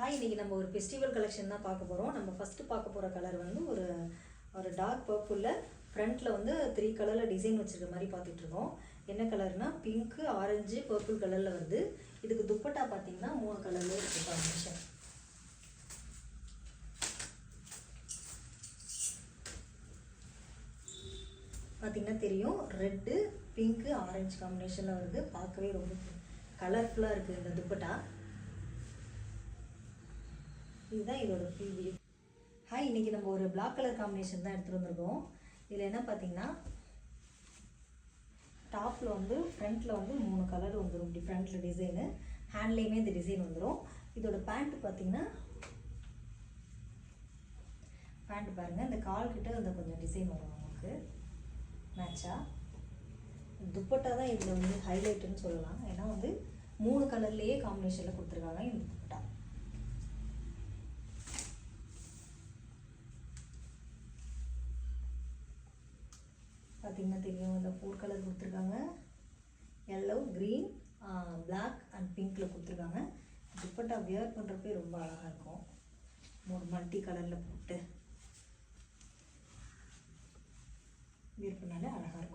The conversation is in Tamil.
ஹாய், இன்றைக்கி நம்ம ஒரு ஃபெஸ்டிவல் கலெக்ஷன் தான் பார்க்க போகிறோம். நம்ம ஃபஸ்ட்டு பார்க்க போகிற கலர் வந்து ஒரு டார்க் பர்பிளில் ஃப்ரண்ட்டில் வந்து 3 கலரில் டிசைன் வச்சுருக்க மாதிரி பார்த்துட்ருக்கோம். என்ன கலர்னால் பிங்க்கு, ஆரஞ்சு, பர்பிள் கலரில் வருது. இதுக்கு துப்பட்டா பார்த்திங்கன்னா 3 கலரில் இருக்குது காம்பினேஷன். பார்த்திங்கன்னா தெரியும், ரெட்டு, பிங்க்கு, ஆரஞ்சு காம்பினேஷனில் வருது. பார்க்கவே ரொம்ப கலர்ஃபுல்லாக இருக்குது இந்த துப்பட்டா. இதுதான் இதோட ப்ரீவியூ. ஹாய், இன்றைக்கி நம்ம ஒரு பிளாக் கலர் காம்பினேஷன் தான் எடுத்துகிட்டு வந்திருக்கோம். இதில் என்ன பார்த்தீங்கன்னா டாப்பில் வந்து ஃப்ரண்ட்டில் வந்து 3 கலர் வந்துடும். இப்படி ஃப்ரண்ட்டில் டிசைனு, ஹேண்ட்லேயுமே இந்த டிசைன் வந்துடும். இதோட பேண்ட்டு பார்த்தீங்கன்னா பேண்ட்டு பாருங்கள், இந்த கால்கிட்ட அந்த கொஞ்சம் டிசைன் வரும் நமக்கு மேட்சாக. துப்பட்டா தான் இதில் வந்து ஹைலைட்டுன்னு சொல்லலாம். ஏன்னா வந்து 3 கலர்லேயே காம்பினேஷனில் கொடுத்துருக்காங்க இந்த துப்பட்டா. பார்த்திங்கன்னா தெரியும், இந்த 4 கலர் கொடுத்துருக்காங்க. எல்லோ, க்ரீன், பிளாக் அண்ட் பிங்க்கில் கொடுத்துருக்காங்க. துப்பட்டா வியர் பண்ணுறப்பே ரொம்ப அழகாக இருக்கும். ஒரு மல்டி கலரில் போட்டு வியர் பண்ணாலே அழகாக இருக்கும்.